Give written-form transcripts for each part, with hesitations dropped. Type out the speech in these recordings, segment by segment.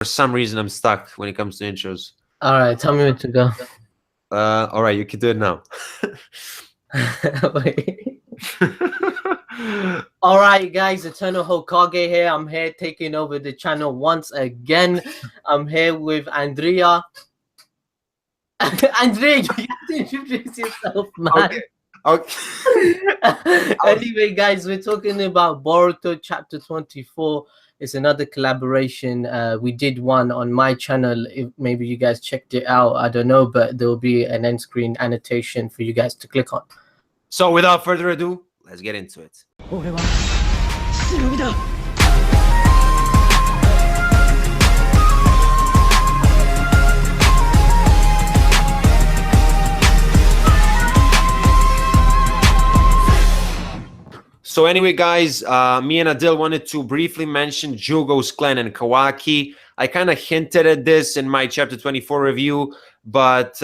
For some reason, I'm stuck when it comes to intros. All right, tell me where to go. All right, you can do it now. Wait. All right, guys, Eternal Hokage here. I'm here taking over the channel once again. I'm here with Andrea. Andrea, you have to introduce yourself, man. Okay. Anyway, guys, we're talking about Boruto Chapter 24. It's another collaboration. We did one on my channel. If maybe you guys checked it out, I don't know, but there will be an end screen annotation for you guys to click on. So without further ado, let's get into it. So anyway, guys, me and Adil wanted to briefly mention Jugo's clan and Kawaki. I kind of hinted at this in my chapter 24 review, but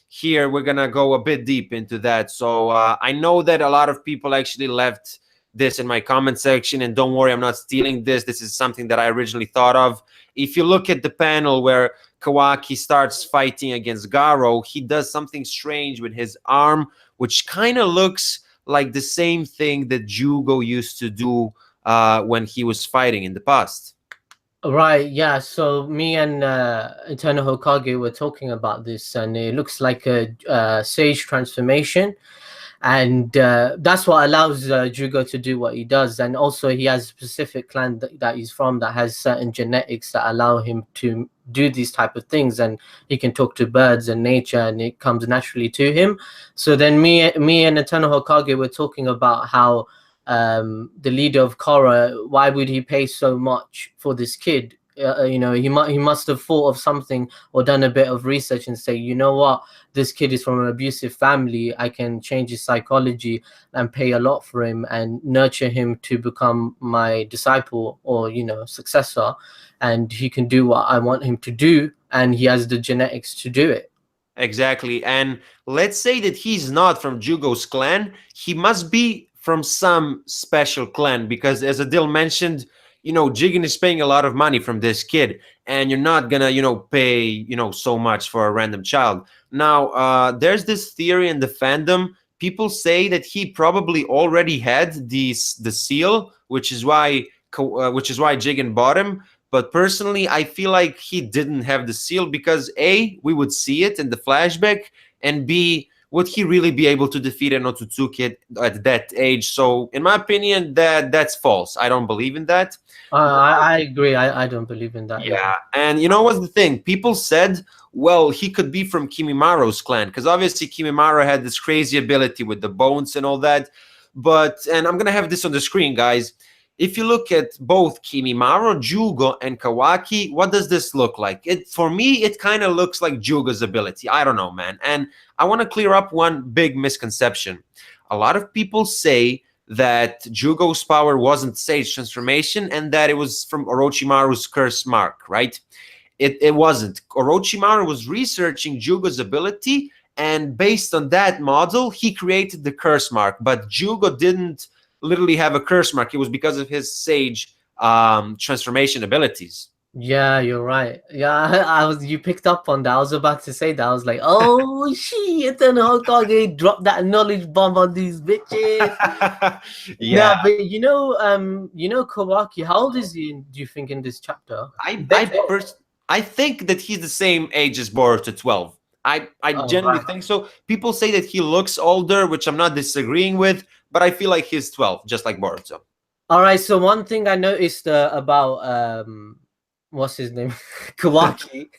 here we're going to go a bit deep into that. So I know that a lot of people actually left this in my comment section, and don't worry, I'm not stealing this. This is something that I originally thought of. If you look at the panel where Kawaki starts fighting against Garo, he does something strange with his arm, which kind of looks like the same thing that Jugo used to do when he was fighting in the past. Right, yeah. So me and Eternal Hokage were talking about this, and it looks like a sage transformation, and that's what allows Jugo to do what he does. And also, he has a specific clan that he's from that has certain genetics that allow him to do these type of things, and he can talk to birds and nature, and it comes naturally to him. So then me and Eternal Hokage were talking about how the leader of Korra, why would he pay so much for this kid? You know, he must have thought of something or done a bit of research and say, you know what, this kid is from an abusive family. I can change his psychology and pay a lot for him and nurture him to become my disciple or, you know, successor, and he can do what I want him to do, and he has the genetics to do it. Exactly. And let's say that he's not from Jugo's clan. He must be from some special clan, because as Adil mentioned, you know, Jigen is paying a lot of money from this kid, and you're not gonna, you know, pay, you know, so much for a random child. Now, there's this theory in the fandom. People say that he probably already had the seal, which is why Jigen bought him. But personally, I feel like he didn't have the seal because A, we would see it in the flashback, and B, would he really be able to defeat an Otsutsuki at that age? So, in my opinion, that's false. I don't believe in that. I agree. I don't believe in that. Yeah, and you know what's the thing? People said, well, he could be from Kimimara's clan, because obviously Kimimaro had this crazy ability with the bones and all that. But, and I'm going to have this on the screen, guys. If you look at both Kimimaro, Jugo, and Kawaki, what does this look like? For me, it kind of looks like Jugo's ability. I don't know, man. And I want to clear up one big misconception. A lot of people say that Jugo's power wasn't Sage Transformation and that it was from Orochimaru's curse mark, right? It wasn't. Orochimaru was researching Jugo's ability, and based on that model, he created the curse mark. But Jugo didn't literally have a curse mark. It was because of his Sage transformation abilities. Yeah, you're right. Yeah, you picked up on that. I was about to say that. I was like, oh shit, and Hokage dropped that knowledge bomb on these bitches. Yeah, but you know Kawaki, how old is he, do you think, in this chapter? I think that he's the same age as Boruto, 12. I genuinely think so. People say that he looks older, which I'm not disagreeing with, but I feel like he's 12, just like Boruto. All right, so one thing I noticed about what's his name, Kawaki,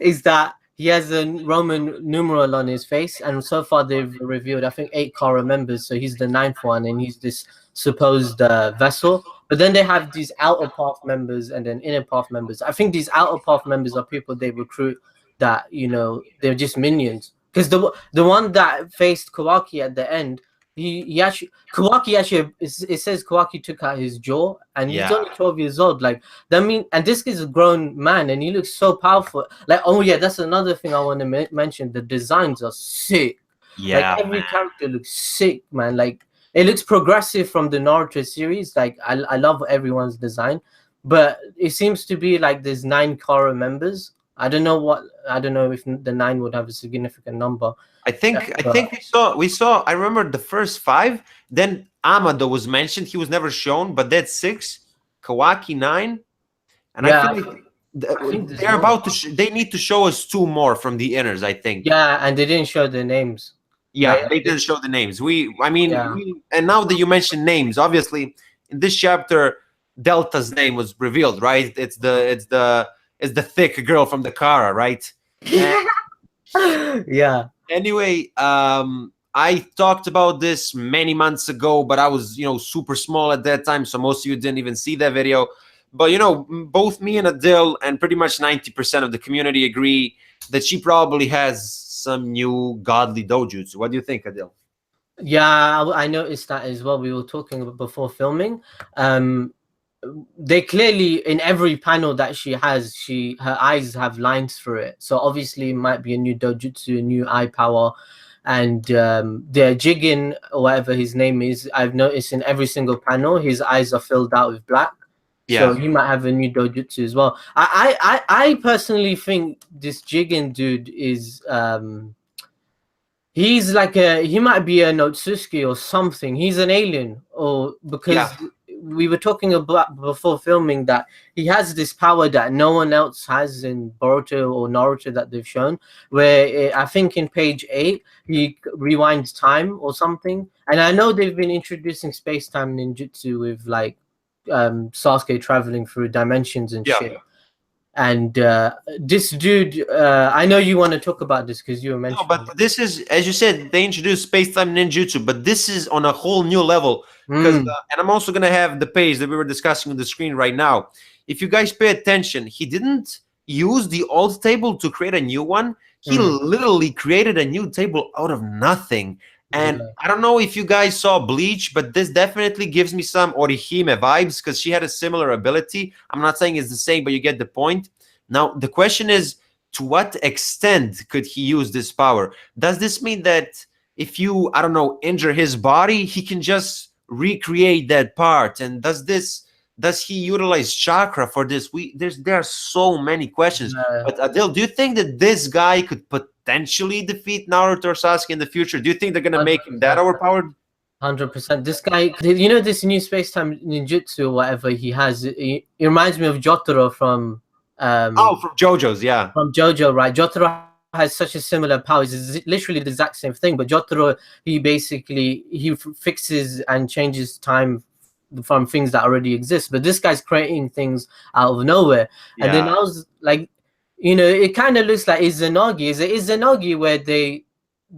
is that he has a Roman numeral on his face, and so far they've revealed, I think, 8 Korra members, so he's the 9th one, and he's this supposed vessel. But then they have these outer path members and then inner path members. I think these outer path members are people they recruit that, you know, they're just minions. Because the one that faced Kawaki at the end, Kawaki actually, it says Kawaki took out his jaw, and he's only 12 years old. Like, that mean, and this is a grown man, and he looks so powerful. Like, oh yeah, that's another thing I want to mention. The designs are sick. Yeah, like every character looks sick, man. Like, it looks progressive from the Naruto series. Like, I love everyone's design, but it seems to be like there's 9 Kara members. I don't know if the 9 would have a significant number. I think we saw. I remember the first 5. Then Amado was mentioned. He was never shown, but that's 6. Kawaki 9, and I Yeah, feel like I think there's they're more. about to. They need to show us 2 more from the inners. I think. Yeah, and they didn't show the names. Yeah, they didn't show the names. Yeah. And now that you mention names, obviously in this chapter, Delta's name was revealed, right? It's the thick girl from the Kara, right? Yeah. Anyway, I talked about this many months ago, but I was, super small at that time, so most of you didn't even see that video. But both me and Adil and pretty much 90% of the community agree that she probably has some new godly dojutsu. What do you think, Adil? Yeah, I noticed that as well. We were talking about before filming. They clearly, in every panel that she has, her eyes have lines through it. So obviously, it might be a new dojutsu, a new eye power, and the Jigen or whatever his name is. I've noticed in every single panel, his eyes are filled out with black. Yeah. So he might have a new dojutsu as well. I personally think this Jigen dude is he's like he might be a Notsuki or something. He's an alien, or because we were talking about before filming that he has this power that no one else has in Boruto or Naruto that they've shown, where I think in page 8 he rewinds time or something. And I know they've been introducing space-time ninjutsu with like Sasuke traveling through dimensions and shit. And this dude, I know you want to talk about this because you were mentioning. No, but this is, as you said, they introduced space-time ninjutsu, but this is on a whole new level. And I'm also gonna have the page that we were discussing on the screen right now. If you guys pay attention, he didn't use the old table to create a new one. He literally created a new table out of nothing. And I don't know if you guys saw Bleach, but this definitely gives me some Orihime vibes because she had a similar ability. I'm not saying it's the same, but you get the point. Now, the question is, to what extent could he use this power? Does this mean that if you, I don't know, injure his body, he can just recreate that part? And does he utilize chakra for this? There are so many questions. But Adil, do you think that this guy could potentially defeat Naruto or Sasuke in the future? Do you think they're gonna make him that overpowered? 100%. This guy, this new space-time ninjutsu or whatever he has, it reminds me of Jotaro from from Jojo's, yeah. From Jojo, right? Jotaro has such a similar powers. It's literally the exact same thing. But Jotaro, he fixes and changes time from things that already exist. But this guy's creating things out of nowhere. And then I was like, it kind of looks like Izanagi. Is it Izanagi where the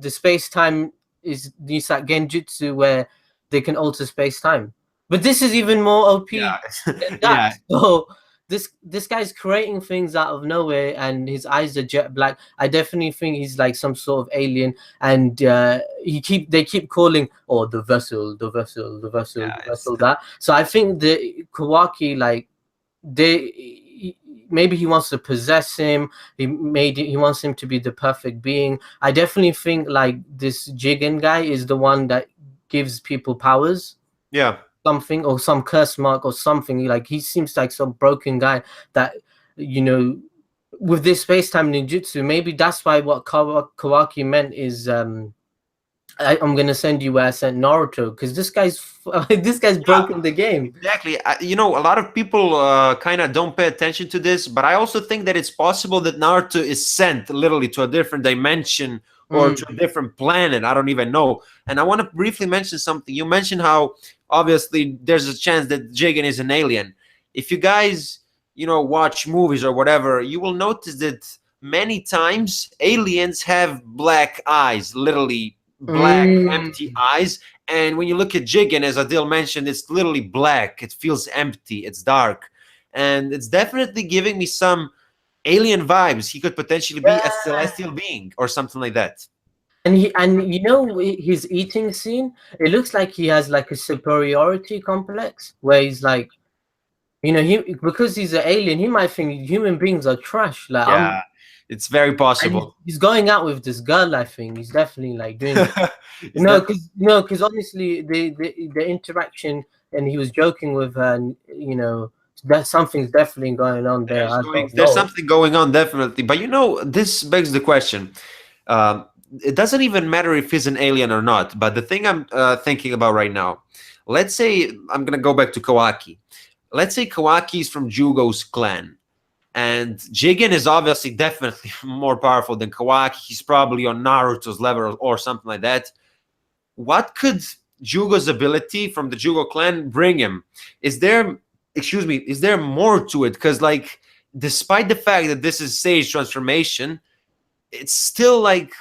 space-time is Nisat Genjutsu where they can alter space-time? But this is even more OP than that. So this guy's creating things out of nowhere, and his eyes are jet black. I definitely think he's like some sort of alien, and they keep calling, the vessel, that. So I think the Kawaki, like, maybe he wants to possess him. He wants him to be the perfect being. I definitely think like this Jigen guy is the one that gives people powers. Yeah. Something or some curse mark or something. Like he seems like some broken guy that, with this space-time ninjutsu, maybe that's why what Kawaki meant is I'm gonna send you where I sent Naruto, because this guy's broken the game. Exactly. A lot of people kind of don't pay attention to this, but I also think that it's possible that Naruto is sent literally to a different dimension or to a different planet. I don't even know. And I want to briefly mention something. You mentioned how obviously there's a chance that Jigen is an alien. If you guys, watch movies or whatever, you will notice that many times aliens have black eyes, literally black, empty eyes. And when you look at Jigen, as Adil mentioned, it's literally black. It feels empty. It's dark. And it's definitely giving me some alien vibes. He could potentially be a celestial being or something like that. And his eating scene, it looks like he has like a superiority complex where he's like, because he's an alien, he might think human beings are trash. Like, it's very possible. He's going out with this girl. I think he's definitely like doing it. Because honestly, the interaction, and he was joking with her, that something's definitely going on there. I don't There's know. something going on, definitely. But this begs the question. Um, it doesn't even matter if he's an alien or not. But the thing I'm thinking about right now, let's say I'm gonna go back to Kawaki. Let's say Kawaki is from Jugo's clan, and Jigen is obviously definitely more powerful than Kawaki. He's probably on Naruto's level or something like that. What could Jugo's ability from the Jugo clan bring him? Is there, excuse me, is there more to it? Because, like, despite the fact that this is Sage transformation, it's still like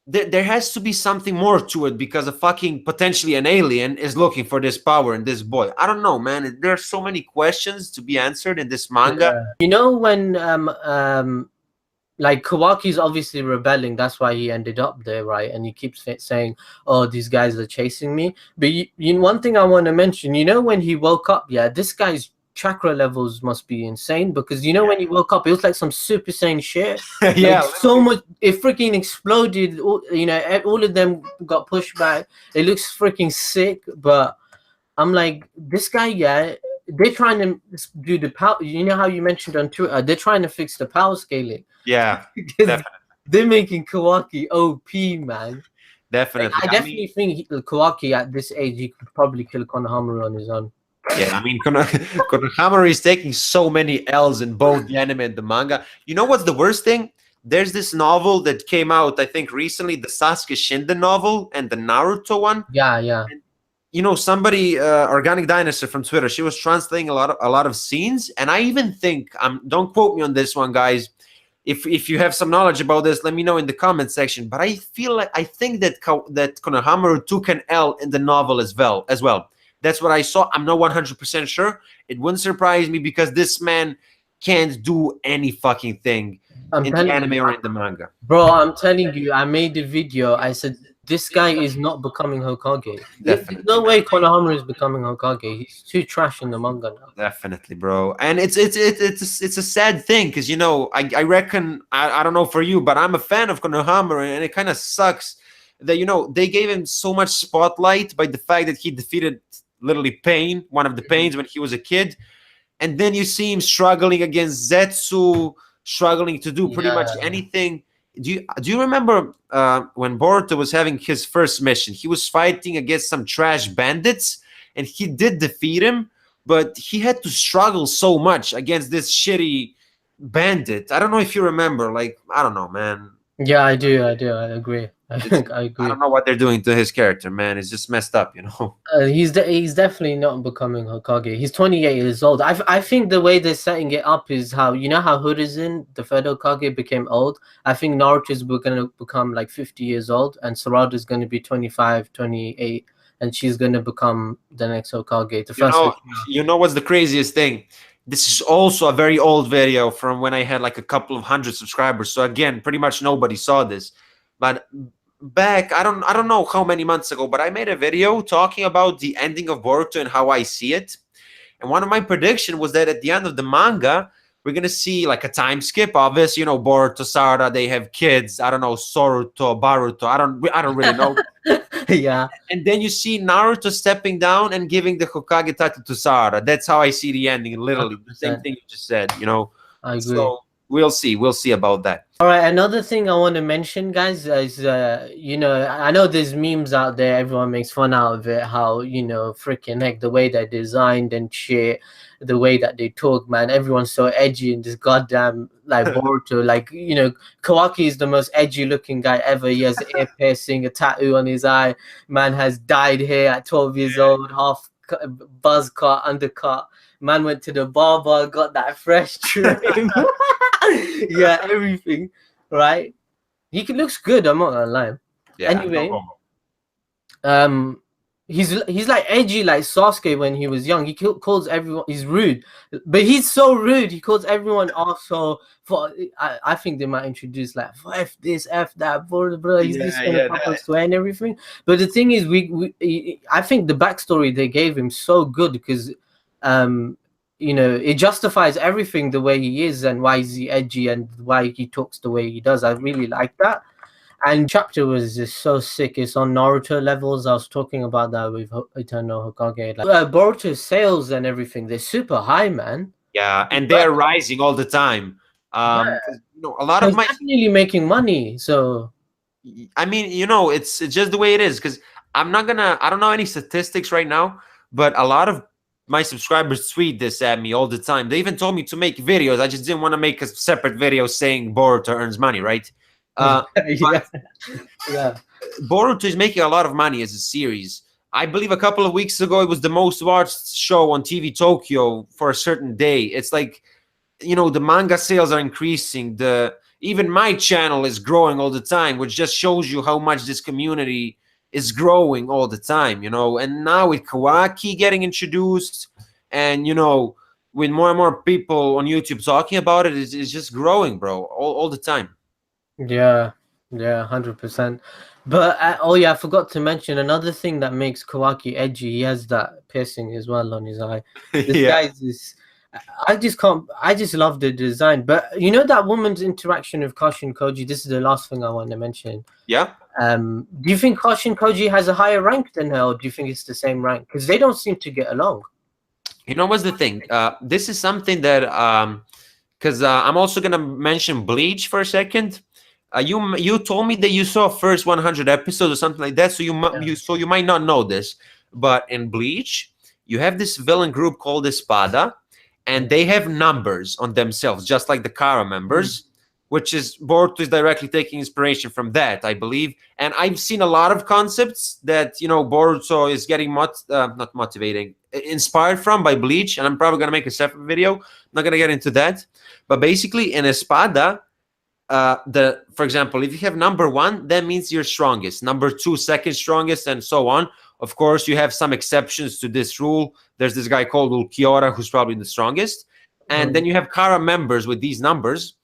there has to be something more to it because a fucking potentially an alien is looking for this power in this boy. I don't know, man. There are so many questions to be answered in this manga. Yeah. You know, when like Kawaki's obviously rebelling, that's why he ended up there, right? And he keeps saying, "Oh, these guys are chasing me." But one thing I want to mention, you know, when he woke up, yeah, this guy's chakra levels must be insane, because you know, when he woke up, it was like some Super Saiyan shit. Yeah, like, so much, it freaking exploded. You know, all of them got pushed back. It looks freaking sick, but I'm like, this guy, yeah, they're trying to do the power. You know how you mentioned on Twitter, they're trying to fix the power scaling. yeah, Because they're making Kawaki OP, man. definitely. Like, I definitely think Kawaki at this age, he could probably kill Konohamaru on his own. Yeah, I mean, Konohamaru is taking so many L's in both the anime and the manga. You know what's the worst thing? There's this novel that came out, I think, recently, the Sasuke Shinden novel and the Naruto one. Yeah, yeah. And, you know, somebody, Organic Dinosaur from Twitter, she was translating a lot of scenes, and I even think, don't quote me on this one, guys. If you have some knowledge about this, let me know in the comment section. But I think that Konohamaru took an L in the novel as well. That's what I saw. I'm not 100% sure. It wouldn't surprise me because this man can't do any fucking thing in the anime or in the manga. Bro, I'm telling you, I made a video. I said, this guy is not becoming Hokage. There's no way Konohamaru is becoming Hokage. He's too trash in the manga now. Definitely, bro. And it's a sad thing because, you know, I reckon, I don't know for you, but I'm a fan of Konohamaru, and it kind of sucks that, you know, they gave him so much spotlight by the fact that he defeated literally Pain, one of the Pains, when he was a kid. And then you see him struggling against Zetsu, struggling to do pretty much anything. Do you remember when Boruto was having his first mission? He was fighting against some trash bandits, and he did defeat him, but he had to struggle so much against this shitty bandit. I don't know if you remember. Like, I don't know, man. Yeah, I do. I agree. I agree. I don't know what they're doing to his character, man. It's just messed up, you know. He's definitely not becoming Hokage. He's 28 years old. I think the way they're setting it up is how, you know how Hiruzen, the third Hokage, became old. I think Naruto's going to become like 50 years old, and Sarada's going to be 25, 28, and she's going to become the next Hokage. The first. You know what's the craziest thing? This is also a very old video from when I had like a couple of hundred subscribers. So again, pretty much nobody saw this, but back, I don't know how many months ago, but I made a video talking about the ending of Boruto and how I see it. And one of my predictions was that at the end of the manga, we're gonna see like a time skip. Obviously, you know, Boruto, Sarada, they have kids. I don't know, Soruto, Baruto. I don't really know. Yeah. And then you see Naruto stepping down and giving the Hokage title to Sarada. That's how I see the ending. Literally, 100%. The same thing you just said. You know. I agree. So we'll see about that. All right, another thing I want to mention, guys, is you know, I know there's memes out there, everyone makes fun out of it, how, you know, freaking heck, the way they're designed and shit, the way that they talk, man, everyone's so edgy in this goddamn, like, Boruto. Like, you know, Kawaki is the most edgy looking guy ever. He has ear piercing, a tattoo on his eye, man has dyed hair at 12 years old, half buzz cut, undercut. Man went to the barber, got that fresh trim. Yeah, everything, right? He looks good, I'm not gonna lie. Yeah, anyway, he's like edgy like Sasuke when he was young. He calls everyone, he's rude, but he's so rude. He calls everyone also for. I think they might introduce like F this, F that, blah. He's just gonna fucking swear and everything. But the thing is, I think the backstory they gave him so good because you know, it justifies everything the way he is and why he's edgy and why he talks the way he does. I really like that. And chapter was just so sick. It's on Naruto levels. I was talking about that with Eternal Hokage. Like, Boruto's sales and everything, they're super high, man. Yeah, and they're rising all the time. 'Cause, a lot So of he's my, definitely making money. So I mean, it's just the way it is. Because I don't know any statistics right now, but a lot of my subscribers tweet this at me all the time. They even told me to make videos. I just didn't want to make a separate video saying Boruto earns money, right? yeah, yeah, Boruto is making a lot of money as a series. I believe a couple of weeks ago it was the most watched show on TV Tokyo for a certain day. It's like, the manga sales are increasing. Even my channel is growing all the time, which just shows you how much this community is growing all the time. And now with Kawaki getting introduced, and with more and more people on YouTube talking about it, it's just growing, bro, all the time. yeah, 100%. But oh yeah, I forgot to mention another thing that makes Kawaki edgy. He has that piercing as well on his eye. This Yeah. guy's this. I just can't. I just love the design. But that woman's interaction with Kashin Koji. This is the last thing I want to mention. Yeah. Do you think Kashin Koji has a higher rank than her, or do you think it's the same rank? Because they don't seem to get along. What's the thing? This is something that because I'm also gonna mention Bleach for a second. You told me that you saw first 100 episodes or something like that, so you might not know this, but in Bleach you have this villain group called Espada, and they have numbers on themselves, just like the Kara members, which is Boruto is directly taking inspiration from that, I believe. And I've seen a lot of concepts that Boruto is getting not motivating, inspired from by Bleach, and I'm probably gonna make a separate video. I'm not gonna get into that, but basically in Espada, for example, if you have number 1, that means you're strongest. Number 2, second strongest, and so on. Of course, you have some exceptions to this rule. There's this guy called Ulquiorra, who's probably the strongest. And then you have Kara members with these numbers.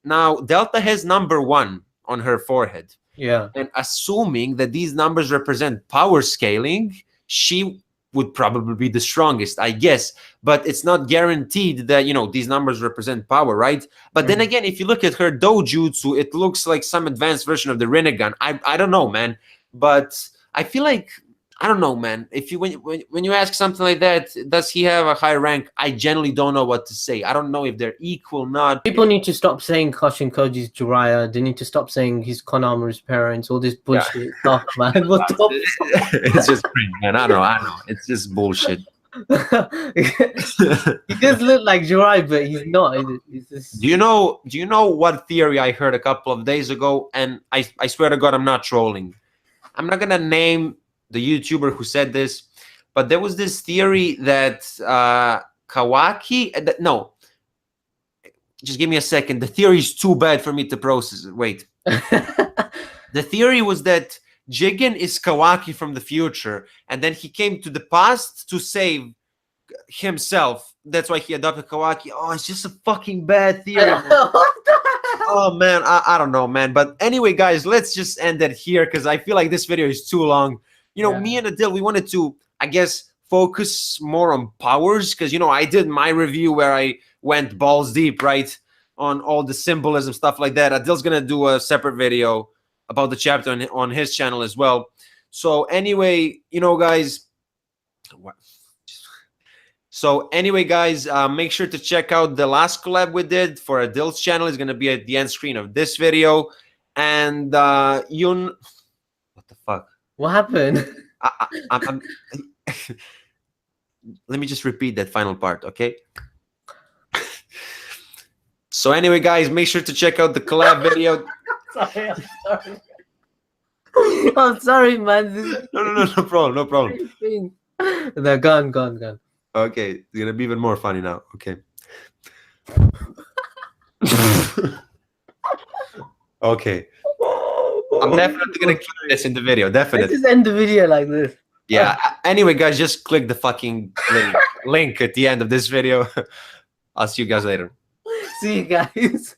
Now, Delta has number 1 on her forehead. Yeah. And assuming that these numbers represent power scaling, she would probably be the strongest, I guess. But it's not guaranteed that, these numbers represent power, right? But then again, if you look at her dojutsu, it looks like some advanced version of the Rinnegan. I don't know, man. But I feel like, I don't know, man. If you when you ask something like that, does he have a high rank? I generally don't know what to say. I don't know if they're equal, not. People need to stop saying Kashin Koji's Jiraiya. They need to stop saying he's Konohamaru's parents. All this bullshit stuff, man. What the It's just cringe, man. I know. It's just bullshit. He does look like Jiraiya, but he's not. He's just... Do you know what theory I heard a couple of days ago? And I swear to God, I'm not trolling. I'm not gonna name the YouTuber who said this, but there was this theory that Kawaki. No, just give me a second. The theory is too bad for me to process it. Wait. The theory was that Jigen is Kawaki from the future, and then he came to the past to save himself. That's why he adopted Kawaki. Oh, it's just a fucking bad theory. Oh man, I don't know, man. But anyway, guys, let's just end it here because I feel like this video is too long. Me and Adil, we wanted to, I guess, focus more on powers because I did my review where I went balls deep, right, on all the symbolism, stuff like that. Adil's gonna do a separate video about the chapter on his channel as well. So anyway, guys. So anyway, guys, make sure to check out the last collab we did for Adil's channel. It's gonna be at the end screen of this video, and what the fuck? What happened? I'm let me just repeat that final part, okay? So anyway, guys, make sure to check out the collab video. Sorry, I'm sorry. I'm sorry, man. No problem. They're gone. Okay, it's gonna be even more funny now. Okay. Okay. I'm definitely gonna keep this in the video. Definitely. Let's just end the video like this. Yeah. Anyway, guys, just click the fucking link at the end of this video. I'll see you guys later. See you guys.